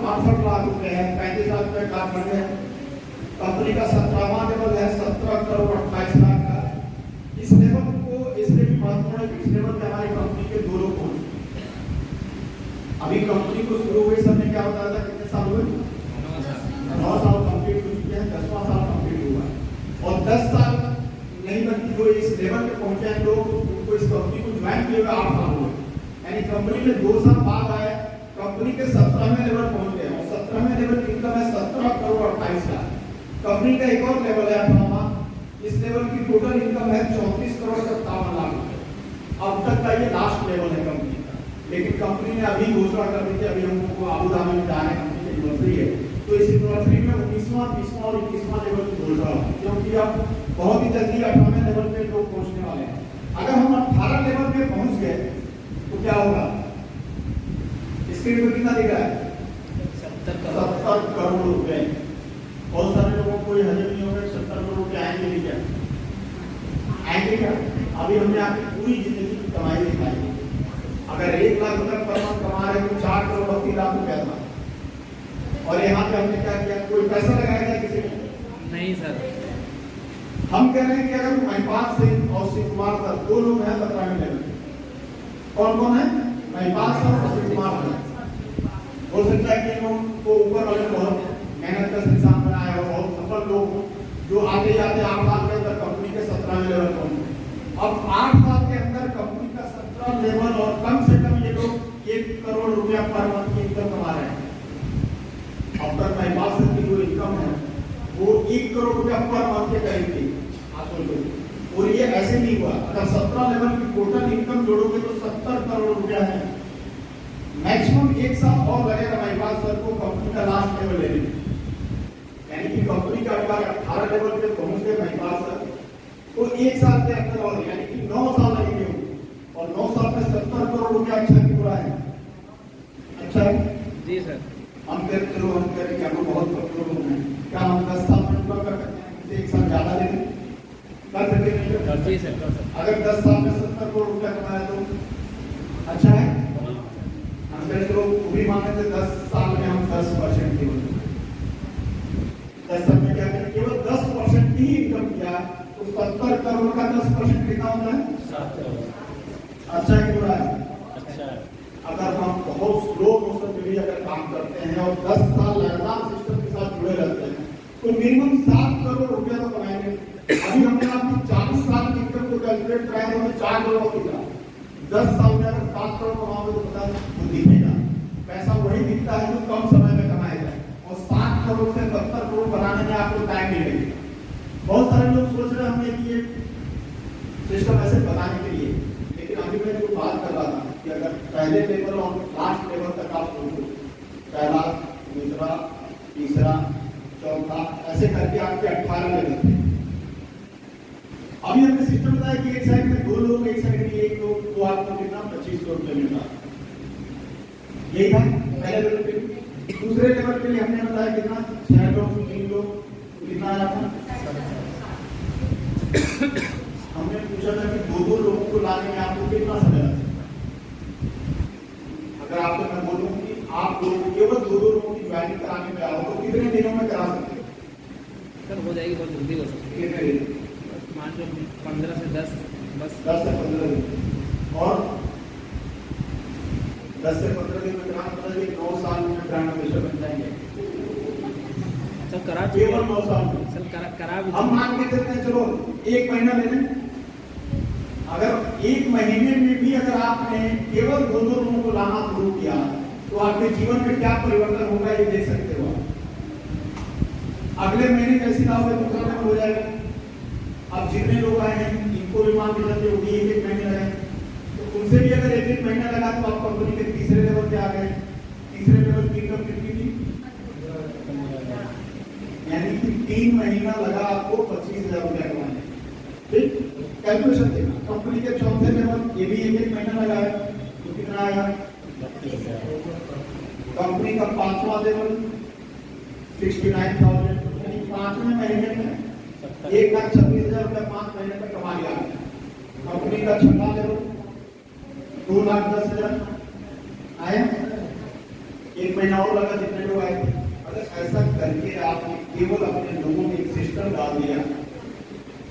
68 लाख रुपए है, 35 लाख रुपए कार्बन है। कंपनी का 17वां लेवल है 17 करोड़ 28 लाख का। इस लेवल को इसलिए भी महत्वपूर्ण है कि इस लेवल पे हमारी कंपनी के 2 लोग पहुंचे। अभी कंपनी को शुरू हुए समय क्या होता था, कितने साल हुए? 9 साल कंप्लीट हो चुके हैं, 10वां साल कंप्लीट हुआ है और 10 साल नहीं बल्कि जो इस लेवल पे पहुंचे हैं लोग उनको इस कंपनी को ज्वाइन किए हुए 8 साल हुए। यानी कंपनी में 2 साल बाद आए, कंपनी के 17वें लेवल पहुंच गए और 17वें लेवल की इनकम है 17 करोड़ 28 लाख। कंपनी का एक और लेवल है 18वां, इस लेवल की टोटल इनकम है 34 करोड़ 57 लाख। अब तक का ये लास्ट लेवल है कंपनी का, लेकिन कंपनी ने अभी घोषणा कर दी थी, अभी हम लोग को अबू धाबी में जाने कंपनी की एनिवर्सरी है, तो इस एनिवर्सरी में 19वां 20वां और 21वां लेवल की घोषणा होगी, क्योंकि अब बहुत ही जल्दी 18वें लेवल पे लोग पहुंचने वाले हैं। अगर हम 18 लेवल पे पहुंच गए तो क्या होगा? स्क्रीन पर कितना दिख रहा है? 70 करोड़ रुपए। बहुत सारे लोगों को ये हजम नहीं होगा 70 करोड़ रुपए आएंगे नहीं, क्या आएंगे क्या? अभी हमने आपकी पूरी जिंदगी की कमाई दिखाई। अगर 1 लाख रुपए पर मंथ कमा रहे तो 4 करोड़ 80 लाख रुपया था। और यहाँ पे हमने क्या किया? कोई पैसा लगाया क्या किसी ने? नहीं सर। हम कह रहे हैं कि अगर महिपाल सिंह और शिव कुमार सर 2 लोग हैं 17वें लेवल। कौन कौन है? महिपाल सर और शिव कुमार सर। हो सकता है कि लोग को ऊपर वाले बहुत मेहनत का इंसान बनाया हो, बहुत सफल लोग जो आते जाते 8 साल के अंदर कंपनी के 17वें लेवल पहुंचे। अब 8 साल के अंदर कंपनी का 17 लेवल और कम से कम ये लोग 1 करोड़ रुपया पर मंथ की इनकम कमा रहे हैं। अब तक महिपाल सर की जो इनकम है वो 1 करोड़ रुपया पर मंथ के करीब थी, आप सोचो। और ये ऐसे नहीं हुआ, अगर 17 लेवल की टोटल इनकम जोड़ोगे तो 70 करोड़ रुपया है। मैक्सिमम 1 साल और लगेगा महिपाल सर को कंपनी का लास्ट लेवल लेने में। यानी कि कंपनी का अगर 18 लेवल पे पहुंच गए महिपाल सर तो 1 साल के अंदर और यानी कि 9 साल लगेंगे और 9 साल में 70 करोड़ रुपया अच्छा की बुरा है? अच्छा है जी सर। हम कहते चलो हम कह रहे कि हम बहुत करोड़ लोग हैं, क्या हम 10 साल में पूरा कर सकते हैं? इसे 1 साल ज्यादा लेंगे, कर सकते हैं? जी सर कर सकते। अगर 10 साल में 70 करोड़ रुपया कमाया तो अच्छा है। हम कहते चलो वो भी माने थे 10 साल में हम 10% केवल 10 साल में क्या करें? केवल 10% ही इनकम किया तो 70 करोड़ का 10% कितना होता है? 7 करोड़। अच्छा है बुरा है? अच्छा है। अगर हम बहुत स्लो मोशन में भी अगर काम करते हैं और 10 साल लगातार सिस्टम के साथ जुड़े रहते हैं तो मिनिमम 7 करोड़ रुपया तो कमाएंगे। अभी हमने आपकी 40 साल की इनकम को कैलकुलेट कराया तो 4 करोड़ दिखा। 10 साल में अगर 7 करोड़ कमाओगे तो पता तो दिखेगा। पैसा वही दिखता है जो कम समय में कमाया जाए और 7 करोड़ से 70 करोड़ बनाने में आपको टाइम नहीं लगेगा। बहुत सारे लोग सोच रहे होंगे कि ये सिस्टम ऐसे बताने के लिए, लेकिन अभी मैं जो बात कर रहा था कि अगर पहले लेवल और लास्ट लेवल तक आप सोचो, पहला दूसरा तीसरा, चौथा, ऐसे करके आपके 18 लेवल थे। अभी हमने सिस्टम बताया कि एक साइड में 2 लोग, एक साइड में 1 लोग, तो आपको कितना 2500 रुपये मिल रहा। यही था पहले लेवल पे। दूसरे लेवल पे हमने बताया कितना 6 लोग, 3 लोग, कितना आया था। हमने पूछा था कि 2 लोगों को लाने में आपको कितना समय लगता है। अगर आपको मैं बोलूं कि आप लोग केवल 2 लोगों की ज्वाइनिंग कराने में आओ तो कितने दिनों में करा सकते हैं? सर हो जाएगी, बहुत जल्दी हो सकती कितने दिन? है, मान लो 15 से 10, बस 10 से 15 दिन। और 10 से 15 दिन में कराना मतलब कि 9 साल में ब्रांड एम्बेसडर बन जाएंगे। सर करा केवल 9 साल में। सर करा भी हम मान के चलते हैं, चलो 1 महीना ले लें। अगर 1 महीने में भी अगर आपने केवल 2 लोगों को लाना शुरू किया तो आपके जीवन में क्या परिवर्तन होगा ये देख सकते हो। अगले महीने कैसी लाओगे दूसरा लेवल हो जाएगा। अब जितने लोग आए हैं इनको भी मान के चलते हो 1 महीने लगे, तो उनसे भी अगर 1 महीना लगा तो आप कंपनी के तीसरे लेवल पे आ गए। तीसरे लेवल की इनकम कितनी थी? यानी कि 3 महीना लगा आपको 25,000 रुपया कमाने। ठीक, कैलकुलेशन देखना। कंपनी के चौथे लेवल ये भी 1 महीना लगा है तो कितना आया? कंपनी का 5वां लेवल 69,000, यानी 5वें महीने में 1,26,000 रुपया 5 महीने में कमा लिया। कंपनी का 6वां लेवल 2,10,000 आया। 1 महीना और लगा जितने लोग आए थे। अगर ऐसा करके आपने केवल अपने लोगों में एक सिस्टम डाल दिया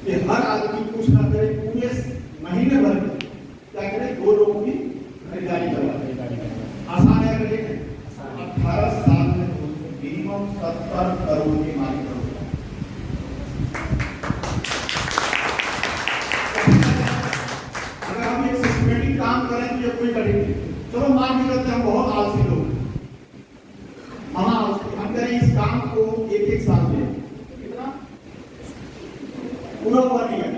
कि हर आदमी कुछ ना करे, पूरे महीने भर में क्या करे, 2 लोगों की खरीदारी करवा। आसान है। अगर 18 साल में मिनिमम 70 करोड़ की मालिक होगा। अगर हम एक सिस्टमेटिक काम करें तो ये कोई कठिन नहीं। चलो मान के चलते हैं हम बहुत आलसी लोग, हम करें इस काम को 1 साल में, कितना पूरा हुआ नहीं है।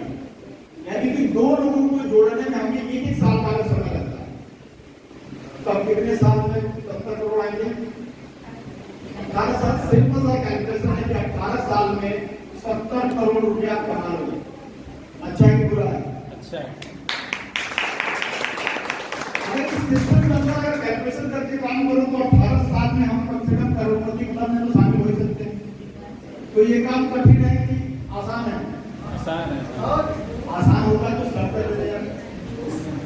यानी कि 2 लोगों को जोड़ने में हमें 1 साल का समय लगता है। तब कितने साल में 70 करोड़ आएंगे? 18 साल। सिंपल सा कैलकुलेशन है कि 18 साल में 70 करोड़ रुपया कमा लोगे। अच्छा है कि बुरा है? अच्छा है। अगर इस सिस्टम के अंदर अगर कैलकुलेशन करके काम करो तो 18 साल में हम कम से कम करोड़पति क्लब में तो शामिल हो सकते हैं। तो ये काम कठिन है कि आसान है? आसान है। और आसान होगा तो सब कर देगा,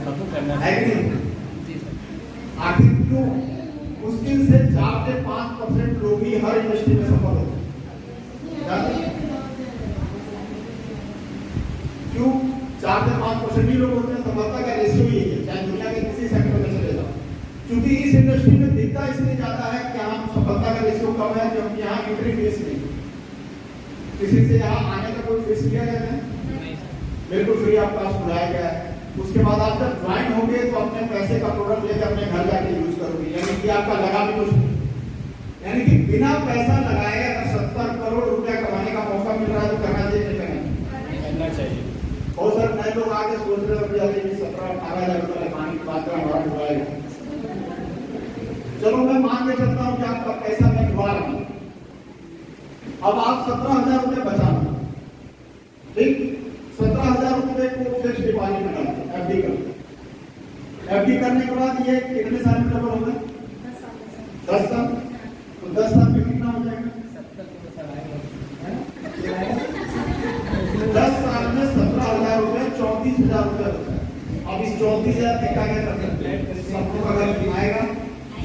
सब करना है कि नहीं? जी सर। आखिर क्यों? मुश्किल से 4 से 5% लोग ही हर इंडस्ट्री में सफल होते हैं। क्यों 4 से 5% ही लोग होते हैं? सफलता का रेशियो ही है, चाहे दुनिया के किसी सेक्टर में चले जाओ। क्योंकि इस इंडस्ट्री में दिखता इसलिए ज्यादा है कि यहाँ सफलता का रेशियो कम है, क्योंकि यहाँ एंट्री फीस नहीं। किसी से यहाँ आने का कोई फीस लिया गया है? बिल्कुल फ्री ऑफ कॉस्ट बुलाया गया है। उसके बाद आप जब ज्वाइन होंगे तो अपने पैसे का प्रोडक्ट लेकर अपने घर जाके यूज करोगे, यानी कि आपका लगा भी कुछ नहीं। यानी कि बिना पैसा लगाए अगर 70 करोड़ रुपया कमाने का मौका मिल रहा है तो करना चाहिए, नहीं करना चाहिए? बहुत सारे नए लोग आगे सोच रहे हैं 17-18 हजार रुपये लगाने की बात करें, हमारा डुबाएगा। चलो मैं मान के चलता हूँ कि आपका पैसा मैं डुबा रहा हूँ। अब आप 17,000 रुपये बचाना, ठीक? 17,000 रुपये को फिक्स डिपॉजिट में डालते, एफडी करते। एफडी करने के बाद ये कितने साल में डबल होगा? 10 साल। तो 10 साल में कितना हो जाएगा? 10 साल में 17,000 रुपये 34,000 रुपये होता है। अब इस 34,000 का क्या कर सकते हैं? सबको अगर आएगा,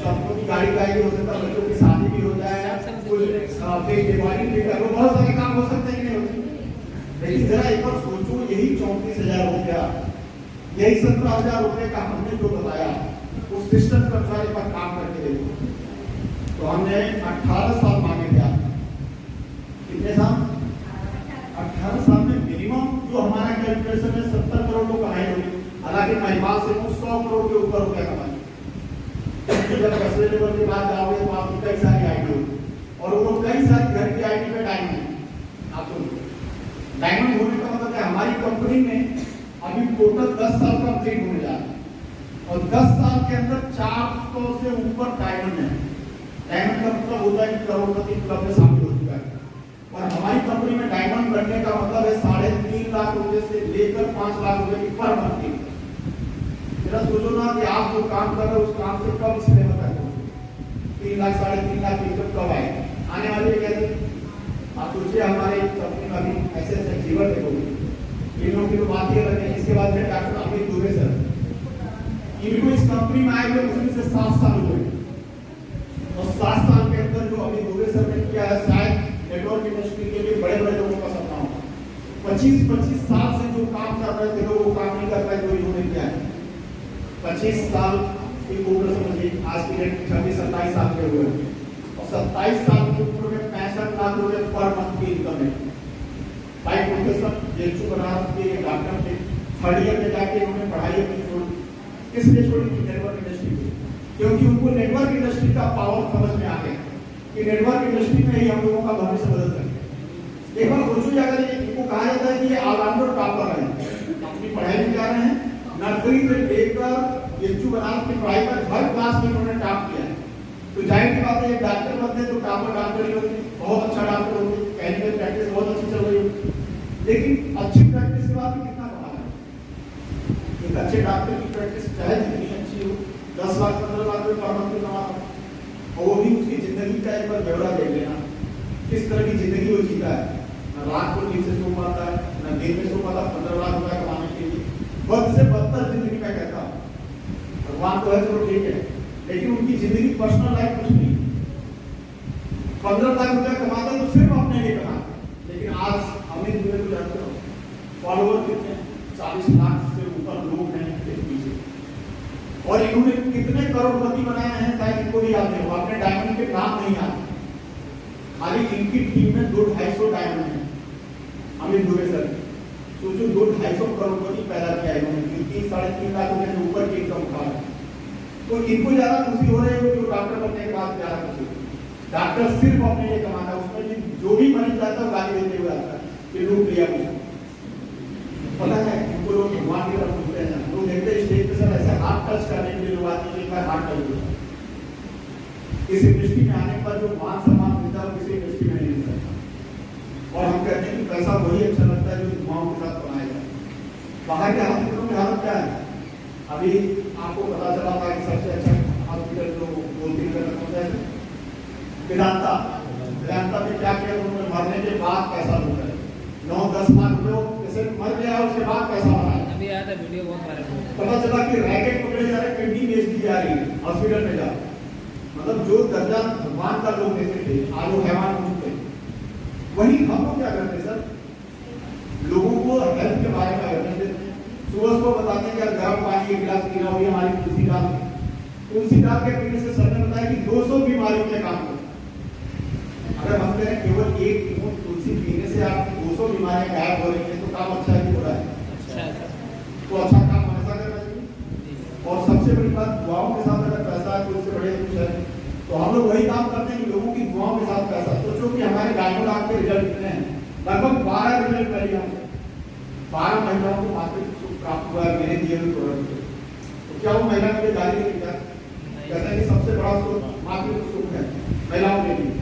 सबको की गाड़ी गाड़ी हो सकता है, बच्चों की शादी भी हो जाएगा, कुछ फिक्स डिपॉजिट भी करो, बहुत सारे काम हो सकते हैं कि नहीं होते? लेकिन जरा एक बार सोचो, यही 34,000 रुपया, यही 17,000 रुपये का हमने जो बताया उस सिस्टम के अनुसार एक बार काम करके देखो। तो हमने 18 साल मांगे थे। कितने साल? 18 साल में मिनिमम जो हमारा कैलकुलेशन है 70 करोड़ को कमाई होगी। हालांकि महिमाल से 100 करोड़ के ऊपर रुपया कमाई। जब दूसरे लेवल के बाद जाओगे तो आपकी कई सारी आईडी होगी, और वो कई सारी घर की आईडी पे डायमंड। आप सुनिए, डायमंड होने का मतलब है हमारी कंपनी में अभी टोटल 10 साल कंप्लीट होने जा रहा है, और 10 साल के अंदर 400 से ऊपर डायमंड है। डायमंड का मतलब होता है कि करोड़पति क्लब में शामिल हो चुका है। और हमारी कंपनी में डायमंड बनने का मतलब है 3.5 लाख रुपए से लेकर 5 लाख रुपए की पर मंथ की। जरा सोचो ना कि आप जो काम कर रहे हो उस काम से कब इसमें बताओ 3 लाख 3.5 लाख की इनकम कब आए आने वाले कैसे। आप सोचिए हमारे कंपनी में अभी ऐसे ऐसे जीवन देखोगे इन लोगों की तो बात ही अलग है। इसके बाद में डॉक्टर अमित दुबे सर, इनको इस कंपनी में आए हुए मुश्किल से 7 साल हुए और 7 साल के अंदर जो अमित दुबे सर ने किया है शायद नेटवर्क इंडस्ट्री के लिए बड़े बड़े लोगों का सपना होगा। 25 साल से जो काम कर रहे थे लोग वो काम नहीं कर पाए जो इन्होंने किया है। 25 साल की उम्र समझिए, आज की डेट 26-27 साल के हुए और 27 साल की उम्र में 65 लाख रुपए पर मंथ की इनकम है। भाई प्रोफेसर जेचू बनारस के डॉक्टर थे, 3rd ईयर में जाके उन्होंने पढ़ाई अपनी छोड़ी। किस लिए छोड़ी थी? नेटवर्क इंडस्ट्री में, क्योंकि उनको नेटवर्क इंडस्ट्री का पावर समझ में आ गया कि नेटवर्क इंडस्ट्री में ही हम लोगों का भविष्य बदल सकते। एक बार सोचो अगर इनको कहा जाता है कि ये ऑलराउंडर टॉपर है, अपनी पढ़ाई में जा रहे हैं, नर्सरी से लेकर जेचू बनारस की पढ़ाई पर हर क्लास में उन्होंने टॉप किया है, तो जाहिर सी बात है एक डॉक्टर बनते तो टॉपर डॉक्टर ही होते, बहुत अच्छा डॉक्टर होते, क्लिनिकल प्रैक्टिस बहुत अच्छी चल रही होती। लेकिन अच्छी प्रैक्टिस के बाद भी कितना कमाना है? एक अच्छे डॉक्टर की प्रैक्टिस चाहे जितनी अच्छी हो 10 लाख 15 लाख रुपए पर मंथ कमाता है, और वो भी उसकी जिंदगी का एक बार ब्यौरा देख लेना किस तरह की जिंदगी वो जीता है। न रात को ठीक से सो पाता है, न दिन में सो पाता, 15 लाख रुपए कमाने के लिए बद से बदतर जिंदगी में कहता हूँ। भगवान तो है चलो ठीक है, लेकिन उनकी जिंदगी पर्सनल लाइफ कुछ नहीं। 15 लाख रुपए कमाता तो सिर्फ अपने लिए कमा, लेकिन आज अमित दुबे को जानते हो फॉलोअर कितने 40 लाख से ऊपर लोग हैं इनके पीछे, और इन्होंने कितने करोड़पति बनाए हैं शायद इनको भी याद नहीं हो। आपने डायमंड के नाम नहीं याद, खाली इनकी टीम में 200-250 डायमंड है। अमित दुबे सर सोचो 200-250 करोड़पति पैदा किया इन्होंने, 3-3.5 लाख रुपए से ऊपर की इनकम उठा है। तो इनको ज्यादा खुशी हो रही है जो डॉक्टर बनने के बाद ज्यादा खुशी। डॉक्टर सिर्फ अपने लिए कमाता है, उसमें जो भी मरीज जाता है गाली देते हुए आता है कि लोग लिया मुझे पता है। उनको लोग भगवान की तरफ पूछते हैं, लोग देखते हैं स्टेज पे सर ऐसे हाथ टच करने के लिए लोग आते हैं, एक बार हाथ टच हो। इस इंडस्ट्री में आने पर जो मान सम्मान मिलता है किसी इंडस्ट्री में नहीं मिल सकता। और हम कहते हैं कि पैसा वही अच्छा लगता है जो दुआओं के साथ कमाया जाए। बाहर के हॉस्पिटलों में हालत क्या है? अभी आपको पता चला था कि सबसे अच्छा हॉस्पिटल जो बोलती है वेदांता में क्या किया उन्होंने? मरने के बाद पैसा लूटा है, 9-10 लाख रुपए पेशेंट मर गया उसके बाद पैसा बनाया। अभी आया था वीडियो बहुत वायरल हुआ, पता चला कि रैकेट पकड़े जा रहे, किडनी बेच दी जा रही है हॉस्पिटल में जा। मतलब जो दर्जा भगवान का लोग देते थे आज वो हैवान हो चुके। वही हम लोग क्या करते सर, लोगों को हेल्थ के बारे में अवेयरनेस देते हैं। सुबह को बताते हैं कि गर्म पानी एक गिलास पीना हुई हमारी तुलसी डाल के पीने से सर ने बताया कि 200 बीमारियों के काम करते। अगर हम कहें केवल एक बूंद तुलसी पीने से आपकी 200 बीमारियां गायब हो रही है तो काम अच्छा है कि बुरा है? अच्छा है। तो अच्छा काम हमेशा करना चाहिए। और सबसे बड़ी बात दुआओं के साथ अगर पैसा है तो उससे बड़े कुछ है। तो हम लोग वही काम करते हैं कि लोगों की दुआओं के साथ पैसा। सोचो कि हमारे गायनोलाग के रिजल्ट कितने हैं? लगभग 12 रिजल्ट पहले हमसे 12 महिलाओं को मातृत्व सुख प्राप्त हुआ है मेरे दिए हुए प्रोडक्ट। तो क्या वो महिला मुझे गाली देगी? क्या कहते हैं कि सबसे बड़ा सुख मातृत्व सुख है महिलाओं के लिए।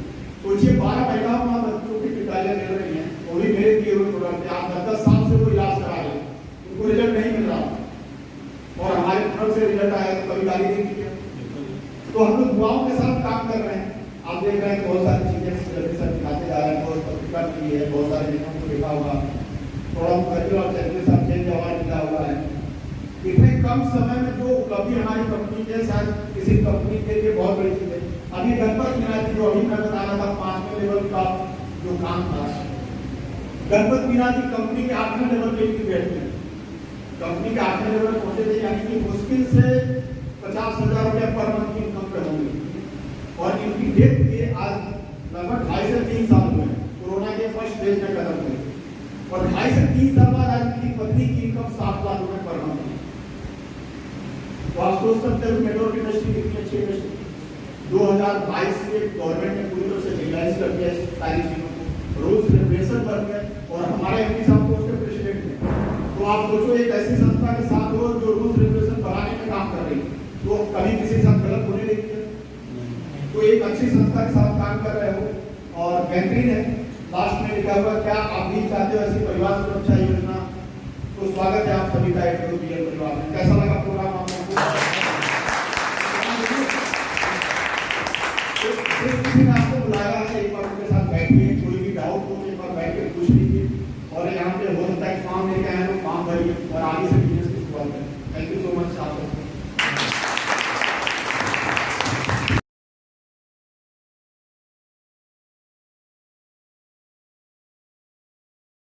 सोचिए 12 महिलाओं में बच्चों की पिटाइयां ले रही हैं, वो भी मेरे दिए हुए प्रोडक्ट है। आप 10-10 साल से वो इलाज करा रहे हैं, उनको रिजल्ट नहीं मिल रहा और हमारे प्रोडक्ट से रिजल्ट आया तो कभी गाली देंगे क्या? तो हम लोग दुआओं के साथ काम कर रहे हैं। आप देख रहे हैं बहुत सारी चीजें सर दिखाते जा रहे हैं, बहुत पत्रिका की है, बहुत सारे नेताओं को देखा होगा, थोड़ा करिकुलर चेंजेस चेंज अवार्ड मिला हुआ है। इतने कम समय में जो उपलब्धि हमारी कंपनी के साथ किसी कंपनी के लिए बहुत बड़ी चीज है। अभी गणपत मीना जी जो अभी मैं बता रहा था 5वें लेवल का जो काम था, गणपत मीना जी कंपनी के 8वें लेवल पे इनकी बैठे हैं, कंपनी के 8वें लेवल पहुंचे थे, यानी कि मुश्किल से 50,000 रुपया पर मंथ की इनकम पे होंगे। और इनकी डेथ के आज लगभग 2.5 से 3 साल हुए, कोरोना के फर्स्ट फेज में खत्म हुए और 2.5 से 3 साल बाद आज इनकी पत्नी की इनकम 7 लाख रुपए पर मंथ है। तो आप सोच सकते हो नेटवर्क इंडस्ट्री कितनी अच्छी इंडस्ट्री। 2022 से गवर्नमेंट ने पूरी तरह से लीगलाइज कर दिया इस सारी चीजों को, रूल्स रेगुलेशन बन गए और हमारा एमपी साहब को उसके प्रेसिडेंट है। तो आप सोचो एक ऐसी संस्था के साथ हो जो रूल्स रेगुलेशन बनाने में काम कर रही है, तो कभी किसी के साथ गलत होने देती है? तो तो एक अच्छी संस्था के साथ काम कर रहे हो और बेहतरीन है। लास्ट में लिखा हुआ क्या आप भी चाहते हो ऐसी परिवार सुरक्षा योजना, तो स्वागत है आप सभी का एक परिवार में। कैसा लगा प्रोग्राम आप लोगों को? किसी ने आपको बुलाया है, एक बार उनके साथ बैठिए, कोई भी डाउट हो एक बार बैठ के पूछ लीजिए। और यहाँ पे हो सकता है फॉर्म लेके आए हो, फॉर्म भरिए और आगे से